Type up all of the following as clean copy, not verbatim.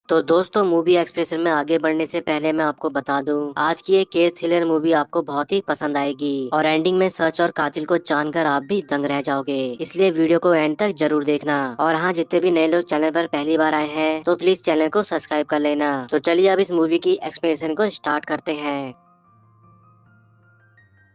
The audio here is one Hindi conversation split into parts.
तो दोस्तों, मूवी एक्सप्रेशन में आगे बढ़ने से पहले मैं आपको बता दूं, आज की ये केस थ्रिलर मूवी आपको बहुत ही पसंद आएगी और एंडिंग में सच और कातिल को जानकर आप भी दंग रह जाओगे। इसलिए वीडियो को एंड तक जरूर देखना। और हाँ, जितने भी नए लोग चैनल पर पहली बार आए हैं तो प्लीज चैनल को सब्सक्राइब कर लेना। तो चलिए अब इस मूवी की एक्सप्लेनेशन को स्टार्ट करते हैं।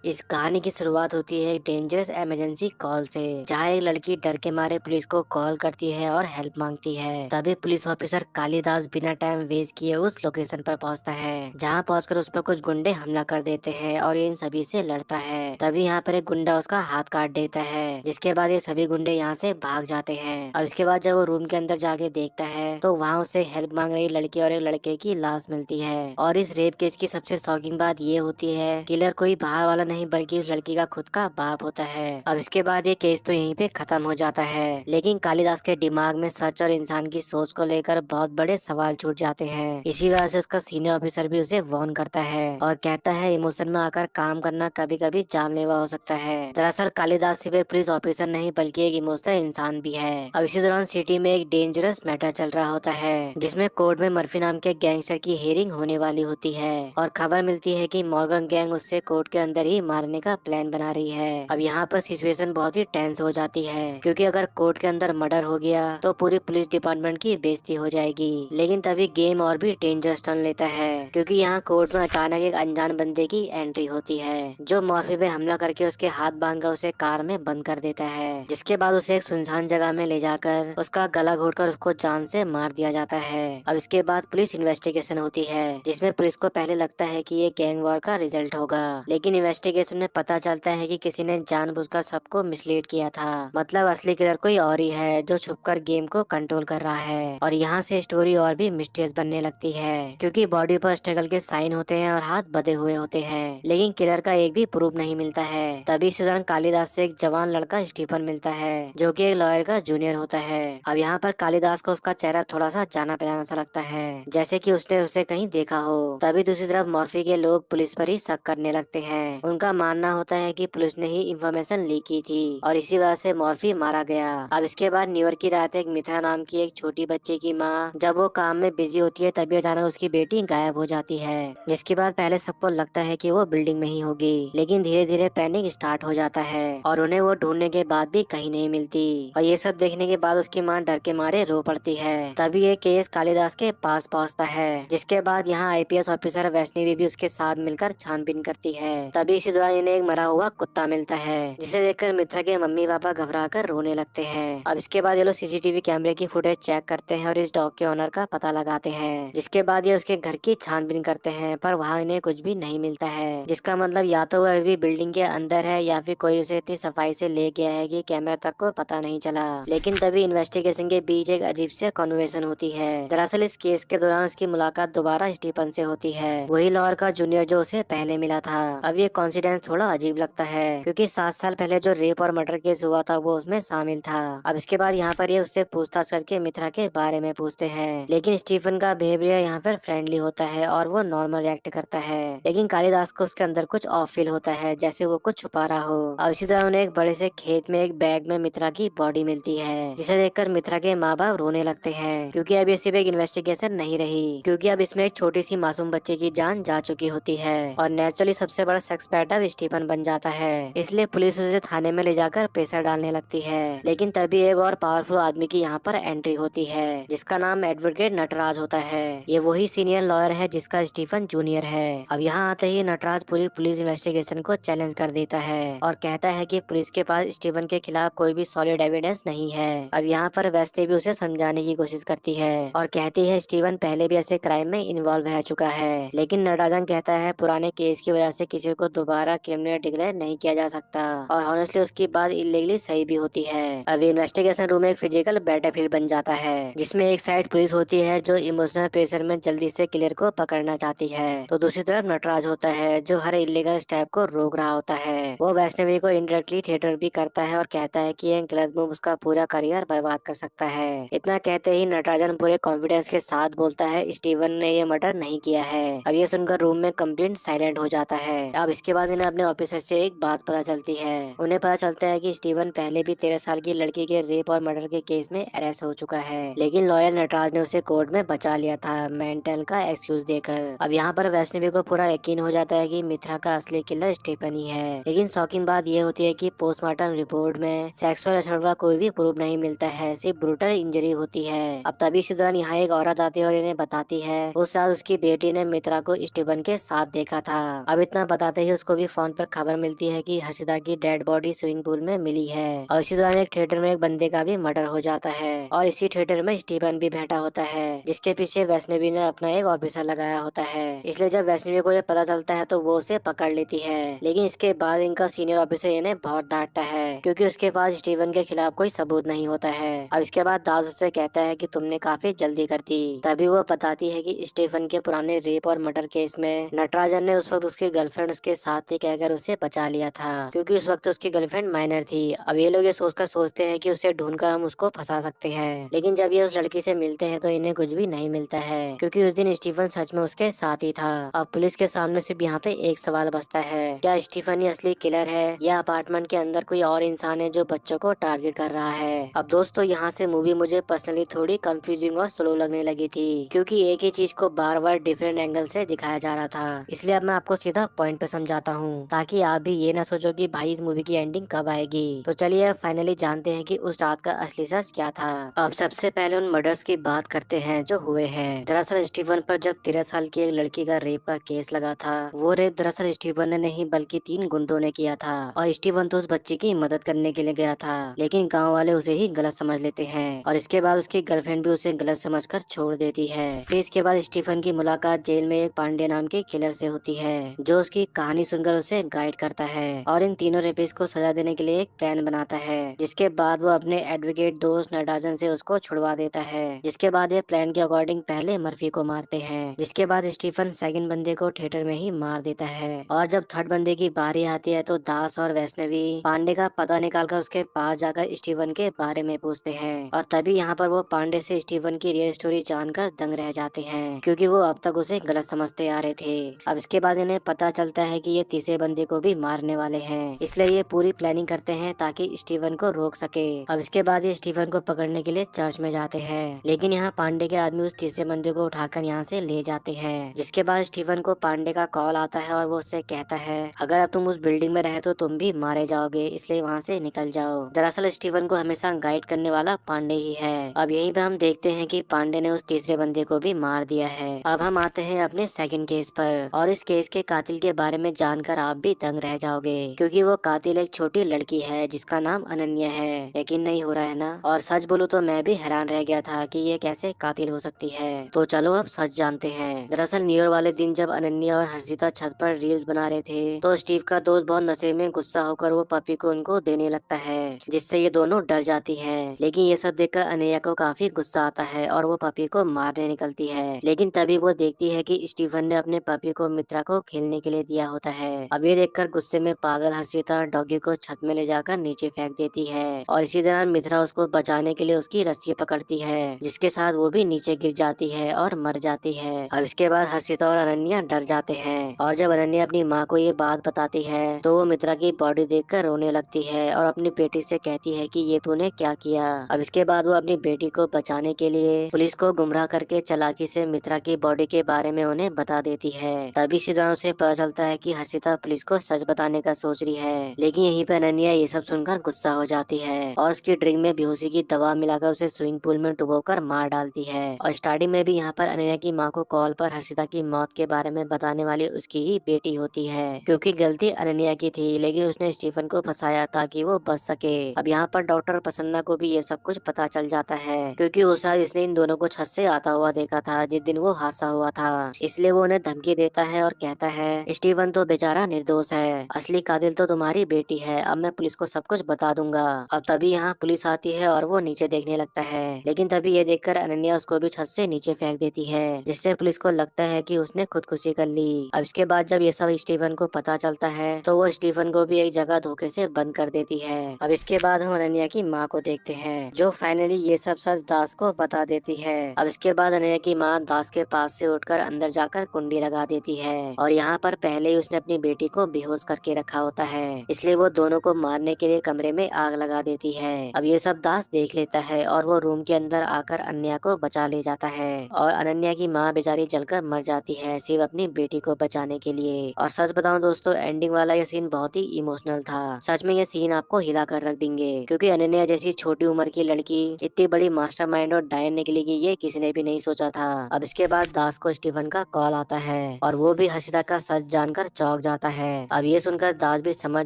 इस कहानी की शुरुआत होती है एक डेंजरस इमरजेंसी कॉल से, जहाँ एक लड़की डर के मारे पुलिस को कॉल करती है और हेल्प मांगती है। तभी पुलिस ऑफिसर कालिदास बिना टाइम वेस्ट किए उस लोकेशन पर पहुंचता है, जहाँ पहुंचकर उस पर कुछ गुंडे हमला कर देते हैं और ये इन सभी से लड़ता है। तभी यहाँ पर एक गुंडा उसका हाथ काट देता है, जिसके बाद ये सभी गुंडे यहाँ से भाग जाते हैं। अब इसके बाद जब वो रूम के अंदर जाके देखता है तो वहाँ उसे हेल्प मांग रही लड़की और एक लड़के की लाश मिलती है। और इस रेप केस की सबसे शॉकिंग बात ये होती है, किलर कोई बाहर वाला नहीं बल्कि उस लड़की का खुद का बाप होता है। अब इसके बाद ये केस तो यहीं पे खत्म हो जाता है, लेकिन कालिदास के दिमाग में सच और इंसान की सोच को लेकर बहुत बड़े सवाल छूट जाते हैं। इसी वजह से उसका सीनियर ऑफिसर भी उसे वार्न करता है और कहता है इमोशन में आकर काम करना कभी कभी जानलेवा हो सकता है। दरअसल कालिदास सिर्फ एक पुलिस ऑफिसर नहीं बल्कि एक इमोशनल इंसान भी है। अब इसी दौरान सिटी में एक डेंजरस मैटर चल रहा होता है, जिसमें कोर्ट में मर्फी नाम के गैंगस्टर की हियरिंग होने वाली होती है और खबर मिलती है कि मॉर्गन गैंग उससे कोर्ट के अंदर ही मारने का प्लान बना रही है। अब यहाँ पर सिचुएशन बहुत ही टेंस हो जाती है, क्योंकि अगर कोर्ट के अंदर मर्डर हो गया तो पूरी पुलिस डिपार्टमेंट की बेइज्जती हो जाएगी। लेकिन तभी गेम और भी डेंजरस टर्न लेता है, क्योंकि यहाँ कोर्ट में अचानक एक अनजान बंदे की एंट्री होती है, जो मॉर्फी पे हमला करके उसके हाथ बांधकर उसे कार में बंद कर देता है। जिसके बाद उसे एक सुनसान जगह में ले जाकर उसका गला घोटकर उसको जान से मार दिया जाता है। अब इसके बाद पुलिस इन्वेस्टिगेशन होती है, जिसमें पुलिस को पहले लगता है कि ये गैंग वॉर का रिजल्ट होगा, लेकिन इन्वेस्टिगेशन में पता चलता है कि किसी ने जानबूझकर सबको मिसलीड किया था। मतलब असली किलर कोई और ही है, जो छुपकर गेम को कंट्रोल कर रहा है। और यहाँ से स्टोरी और भी मिस्टीरियस बनने लगती है, क्योंकि बॉडी पर स्ट्रगल के साइन होते हैं और हाथ बंधे हुए होते हैं, लेकिन किलर का एक भी प्रूफ नहीं मिलता है। तभी इस दौरान कालिदास से एक जवान लड़का स्टीफन मिलता है, जो कि एक लॉयर का जूनियर होता है। अब यहाँ पर कालिदास को उसका चेहरा थोड़ा सा जाना पहचाना सा लगता है, जैसे कि उसने उसे कहीं देखा हो। तभी दूसरी तरफ मॉर्फी के लोग पुलिस पर ही शक करने लगते हैं। उनका मानना होता है कि पुलिस ने ही इंफॉर्मेशन लीक की थी और इसी वजह से मॉर्फी मारा गया। अब इसके बाद न्यूयॉर्क की रात एक मित्रा नाम की एक छोटी बच्ची की माँ जब वो काम में बिजी होती है, तभी अचानक उसकी बेटी गायब हो जाती है। जिसके बाद पहले सबको लगता है कि वो बिल्डिंग में ही होगी, लेकिन धीरे धीरे पैनिक स्टार्ट हो जाता है और उन्हें वो ढूंढने के बाद भी कहीं नहीं मिलती। और ये सब देखने के बाद उसकी माँ डर के मारे रो पड़ती है। तभी ये केस कालिदास के पास पहुंचता है, जिसके बाद यहाँ आईपीएस ऑफिसर वैष्णवी भी उसके साथ मिलकर छानबीन करती है। तभी इसी दौरान इन्हें एक मरा हुआ कुत्ता मिलता है, जिसे देखकर मित्रा के मम्मी पापा घबरा कर रोने लगते हैं। अब इसके बाद ये लोग सीसीटीवी कैमरे की फुटेज चेक करते हैं और इस डॉग के ओनर का पता लगाते हैं। जिसके बाद ये उसके घर की छानबीन करते हैं, पर वहाँ इन्हें कुछ भी नहीं मिलता है, जिसका मतलब या तो वह अभी बिल्डिंग के अंदर है या फिर कोई उसे इतनी सफाई से ले गया है कि कैमरा तक को पता नहीं चला। लेकिन तभी इन्वेस्टिगेशन के बीच एक अजीब से कन्वर्सेशन होती है। दरअसल इस केस के दौरान उसकी मुलाकात दोबारा स्टीफन से होती है, वही लॉयर का जूनियर जो उसे पहले मिला था। अब ये कॉन्सिडेंस थोड़ा अजीब लगता है, क्योंकि 7 साल पहले जो रेप और मर्डर केस हुआ था वो उसमें शामिल था। अब इसके बाद यहाँ पर ये उससे पूछताछ करके मित्रा के बारे में पूछते हैं, लेकिन स्टीफन का बिहेवियर यहाँ पर फ्रेंडली होता है और वो नॉर्मल रिएक्ट करता है। लेकिन कालिदास को उसके अंदर कुछ ऑफ फील होता है, जैसे वो कुछ छुपा रहा हो। अब इसी तरह उन्हें एक बड़े से खेत में एक बैग में मित्रा की बॉडी मिलती है, जिसे देखकर मित्रा के माँ बाप रोने लगते हैं, क्योंकि अब ये सिर्फ एक इन्वेस्टिगेशन नहीं रही, क्योंकि अब इसमें एक छोटी सी मासूम बच्चे की जान जा चुकी होती है। और नेचुरली सबसे बड़ा सक्सेप्ट अब स्टीफन बन जाता है, इसलिए पुलिस उसे थाने में ले जाकर प्रेशर डालने लगती है। लेकिन तभी एक और पावरफुल आदमी की यहाँ पर एंट्री होती है, जिसका नाम एडवोकेट नटराज होता है। ये वही सीनियर लॉयर है जिसका स्टीफन जूनियर है। अब यहाँ आते ही नटराज पूरी पुलिस इन्वेस्टिगेशन को चैलेंज कर देता है और कहता है कि पुलिस के पास स्टीफन के खिलाफ कोई भी सॉलिड एविडेंस नहीं है। अब यहाँ पर वैसे भी उसे समझाने की कोशिश करती है और कहती है स्टीवन पहले भी ऐसे क्राइम में इन्वॉल्व रह चुका है, लेकिन नटराजन कहता है पुराने केस की वजह से किसी को दोबारा क्रिमिनल डिक्लेयर नहीं किया जा सकता। और ऑनेस्टली उसकी बात इलीगली सही भी होती है। अभी इन्वेस्टिगेशन रूम एक फिजिकल बैटलफील्ड बन जाता है, जिसमें एक साइड पुलिस होती है जो इमोशनल प्रेशर में जल्दी से किलर को पकड़ना चाहती है, तो दूसरी तरफ नटराज होता है जो हर इलीगल स्टेप को रोक रहा होता है। वो वैष्णवी को इनडायरेक्टली थिएटर भी करता है और कहता है कि ये गलत मूव उसका पूरा करियर बर्बाद कर सकता है। इतना कहते ही नटराजन पूरे कॉन्फिडेंस के साथ बोलता है स्टीवन ने ये मर्डर नहीं किया है। अब ये सुनकर रूम में कंप्लीट साइलेंट हो जाता है। अब इसके बाद इन्हें अपने ऑफिसर से एक बात पता चलती है। उन्हें पता चलता है कि स्टीवन पहले भी 13 साल की लड़की के रेप और मर्डर के केस में अरेस्ट हो चुका है, लेकिन लॉयर नटराज ने उसे कोर्ट में बचा लिया था मेंटल का एक्सक्यूज देकर। अब यहाँ पर वैष्णवी को पूरा यकीन हो जाता है कि मित्रा का असली किलर स्टीफन ही है। लेकिन शॉकिंग बात यह होती है कि पोस्टमार्टम रिपोर्ट में सेक्सुअल असल्ट का कोई भी प्रूफ नहीं मिलता है, सिर्फ ब्रूटल इंजरी होती है। अब तभी इसी दौरान यहाँ एक औरत आती है और इन्हें बताती है उस रात उसकी बेटी ने मित्रा को स्टीफन के साथ देखा था। अब इतना बताते ही उसको भी फोन पर खबर मिलती है कि हर्षिता की डेड बॉडी स्विमिंग पूल में मिली है। और इसी दौरान एक थिएटर में एक बंदे का भी मर्डर हो जाता है और इसी थिएटर में स्टीफन भी बैठा होता है, जिसके पीछे वैष्णवी ने अपना एक ऑफिसर लगाया होता है। इसलिए जब वैष्णवी को ये पता चलता है तो वो उसे पकड़ लेती है। लेकिन इसके बाद इनका सीनियर ऑफिसर इन्हें बहुत डांटता है क्योंकि उसके पास स्टीवन के खिलाफ कोई सबूत नहीं होता है। अब इसके बाद दास उससे कहता है कि तुमने काफी जल्दी कर दी। तभी वो बताती है कि स्टीफन के पुराने रेप और मर्डर केस में नटराजन ने उस वक्त उसकी गर्लफ्रेंड उसके साथ थी कहकर उसे बचा लिया था, क्योंकि उस वक्त उसकी गर्लफ्रेंड माइनर थी। अब ये लोग ये सोचकर सोचते हैं कि उसे ढूंढकर हम उसको फंसा सकते हैं, लेकिन जब ये उस लड़की से मिलते हैं तो इन्हें कुछ भी नहीं मिलता है, क्योंकि उस दिन स्टीफन सच में उसके साथ ही था। अब पुलिस के सामने सिर्फ यहाँ पे एक सवाल बचता है, क्या स्टीफन ही असली किलर है या अपार्टमेंट के अंदर कोई और इंसान है जो बच्चों को टारगेट कर रहा है। अब दोस्तों यहाँ से मूवी मुझे पर्सनली थोड़ी कंफ्यूजिंग और स्लो लगने लगी थी, क्योंकि एक ही चीज को बार बार डिफरेंट एंगल से दिखाया जा रहा था। इसलिए अब मैं आपको सीधा पॉइंट पे समझाता हूँ, ताकि आप भी ये ना सोचो कि भाई इस मूवी की एंडिंग कब आएगी। तो चलिए अब फाइनली जानते हैं कि उस रात का असली सच क्या था। अब सबसे पहले उन मर्डर्स की बात करते हैं जो हुए हैं। दरअसल स्टीफन पर जब 13 साल की एक लड़की का रेप का केस लगा था, वो रेप दरअसल स्टीफन ने नहीं बल्कि 3 गुंडों ने किया था। और स्टीफन तो उस बच्ची की मदद करने के लिए गया था, लेकिन गाँव वाले उसे ही गलत समझ लेते हैं और इसके बाद उसकी गर्लफ्रेंड भी उसे गलत समझकर छोड़ देती है। फिर इसके बाद स्टीफन की मुलाकात जेल में एक पांडे नाम के किलर से होती है, जो उसकी कहानी सुनकर उसे गाइड करता है और इन तीनों रेपिस्ट को सजा देने के लिए एक प्लान बनाता है, जिसके बाद वो अपने एडवोकेट दोस्त नटराजन से उसको छुड़वा देता है। जिसके बाद ये प्लान के अकॉर्डिंग पहले मर्फी को मारते हैं, जिसके बाद स्टीफन सेकंड बंदे को थिएटर में ही मार देता है। और जब थर्ड बंदे की बारी आती है तो दास और वैष्णवी पांडे का पता निकालकर उसके पास जाकर स्टीफन के बारे में पूछते हैं। और तभी यहाँ पर वो पांडे से स्टीफन की रियल स्टोरी जानकर दंग रह जाते हैं, क्योंकि वो अब तक उसे गलत समझते आ रहे थे। अब इसके बाद इन्हें पता चलता है कि ये तीसरे बंदे को भी मारने वाले हैं, इसलिए ये पूरी प्लानिंग करते हैं ताकि स्टीफन को रोक सके। अब इसके बाद ये स्टीफन को पकड़ने के लिए चर्च में जाते हैं, लेकिन यहाँ पांडे के आदमी उस तीसरे बंदे को उठाकर यहाँ से ले जाते हैं। जिसके बाद स्टीफन को पांडे का कॉल आता है और वो उससे कहता है अगर अब तुम उस बिल्डिंग में रहे तो तुम भी मारे जाओगे, इसलिए वहाँ से निकल जाओ। दरअसल स्टीफन को हमेशा गाइड करने वाला पांडे ही है। अब यहीं पे हम देखते हैं कि पांडे ने उस तीसरे बंदे को भी मार दिया है। अब हम आते हैं अपने सेकंड केस पर, और इस केस के कातिल के बारे में जानकर आप भी दंग रह जाओगे, क्योंकि वो कातिल एक छोटी लड़की है जिसका नाम अनन्या है। यकीन नहीं हो रहा है ना? और सच बोलूं तो मैं भी हैरान रह गया था कि ये कैसे कातिल हो सकती है। तो चलो अब सच जानते हैं। दरअसल न्यू ईयर वाले दिन जब अनन्या और हर्षिता छत पर रील्स बना रहे थे, तो स्टीव का दोस्त बहुत नशे में गुस्सा होकर वो पपी को उनको देने लगता है, जिससे ये दोनों डर जाती हैं। लेकिन ये सब देखकर अनन्या को काफी गुस्सा आता है और वो पपी को मारने निकलती है। लेकिन तभी वो देखती है कि स्टीफन ने अपने पपी को मित्रा को खेलने के लिए दिया होता है। अब ये देखकर गुस्से में पागल हर्षिता डॉगी को छत में ले जाकर नीचे फेंक देती है, और इसी दौरान मित्रा उसको बचाने के लिए उसकी रस्सी पकड़ती है, जिसके साथ वो भी नीचे गिर जाती है और मर जाती है। अब इसके बाद हर्षिता और अनन्या डर जाते हैं, और जब अनन्या अपनी माँ को ये बात बताती है तो वो मित्रा की बॉडी देखकर रोने लगती है और अपनी बेटी से कहती है कि ये तूने क्या किया। अब इसके बाद वो अपनी बेटी को बचाने के लिए पुलिस को गुमराह करके चालाकी से मित्रा की बॉडी के बारे में उन्हें बता देती है। तभी इसी दौरान उसे पता चलता है कि हर्षिता पुलिस को सच बताने का सोच रही है, लेकिन यहीं पे अनन्या ये सब सुनकर गुस्सा हो जाती है और उसकी ड्रिंक में बेहोशी की दवा मिलाकर उसे स्विमिंग पूल में डुबोकर मार डालती है। और स्टार्टिंग में भी यहाँ पर अनन्या की माँ को कॉल पर हर्षिता की मौत के बारे में बताने वाली उसकी ही बेटी होती है, क्योंकि गलती अनन्या की थी, लेकिन उसने स्टीफन को फंसाया ताकि वो बच सके। अब यहाँ पर डॉक्टर प्रसन्ना को भी ये सब कुछ पता चल जाता है, क्योंकि उस रात इसने इन दोनों को छत से आता हुआ देखा था जिस दिन वो हादसा हुआ था। इसलिए वो उन्हें धमकी देता है और कहता है स्टीवन तो बेचारा निर्दोष है, असली कातिल तो तुम्हारी बेटी है, अब मैं पुलिस को सब कुछ बता दूंगा। अब तभी यहाँ पुलिस आती है और वो नीचे देखने लगता है, लेकिन तभी ये देखकर अनन्या उसको भी छत से नीचे फेंक देती है, जिससे पुलिस को लगता है कि उसने खुदकुशी कर ली। अब इसके बाद जब ये सब स्टीवन को पता चलता है तो वो स्टीफन को भी एक जगह धोखे से बंद कर देती है। अब इसके बाद हम अनन्या की माँ को देखते हैं, जो फाइनली ये सब सच दास को बता देती है। अब इसके बाद अनन्या की माँ दास के पास से उठकर अंदर जाकर कुंडी लगा देती है, और यहाँ पर पहले ही उसने अपनी अपनी बेटी को बेहोश करके रखा होता है, इसलिए वो दोनों को मारने के लिए कमरे में आग लगा देती है। अब ये सब दास देख लेता है और वो रूम के अंदर आकर अनन्या को बचा ले जाता है और अनन्या की माँ बेचारी जलकर मर जाती है सिर्फ अपनी बेटी को बचाने के लिए। और सच बताऊं दोस्तों, एंडिंग वाला ये सीन बहुत ही इमोशनल था। सच में ये सीन आपको हिला कर रख देंगे, क्योंकि अनन्या जैसी छोटी उम्र की लड़की इतनी बड़ी मास्टरमाइंड और डायन निकलेगी ये किसी ने भी नहीं सोचा था। अब इसके बाद दास को स्टीफन का कॉल आता है और वो भी हर्षिता का सच जानकर चौंक जाता है। अब ये सुनकर दास भी समझ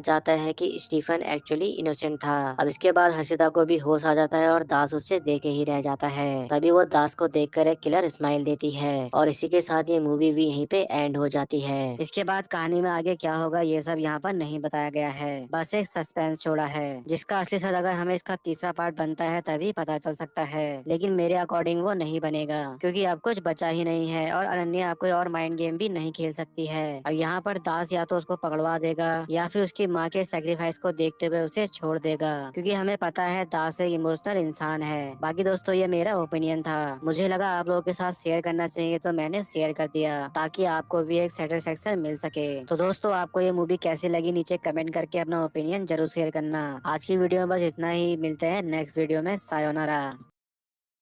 जाता है कि स्टीफन एक्चुअली इनोसेंट था। अब इसके बाद हर्षिता को भी होश आ जाता है और दास उससे देखे ही रह जाता है। तभी वो दास को देखकर एक किलर स्माइल देती है और इसी के साथ ये मूवी भी यहीं पे एंड हो जाती है। इसके बाद कहानी में आगे क्या होगा ये सब यहाँ पर नहीं बताया गया है, बस एक सस्पेंस छोड़ा है जिसका असली सच अगर हमें इसका तीसरा पार्ट बनता है तभी पता चल सकता है। लेकिन मेरे अकॉर्डिंग वो नहीं बनेगा, क्योंकि अब कुछ बचा ही नहीं है और अनन्या अब कोई और माइंड गेम भी नहीं खेल सकती है। अब यहाँ पर दास या तो उसको पकड़वा देगा या फिर उसकी माँ के सेक्रीफाइस को देखते हुए उसे छोड़ देगा, क्योंकि हमें पता है दास एक इमोशनल इंसान है। बाकी दोस्तों ये मेरा ओपिनियन था, मुझे लगा आप लोगों के साथ शेयर करना चाहिए तो मैंने शेयर कर दिया ताकि आपको भी एक सेटिस्फेक्शन मिल सके। तो दोस्तों आपको ये मूवी कैसी लगी नीचे कमेंट करके अपना ओपिनियन जरूर शेयर करना। आज की वीडियो में बस इतना ही, मिलते हैं नेक्स्ट वीडियो में। सायोनारा।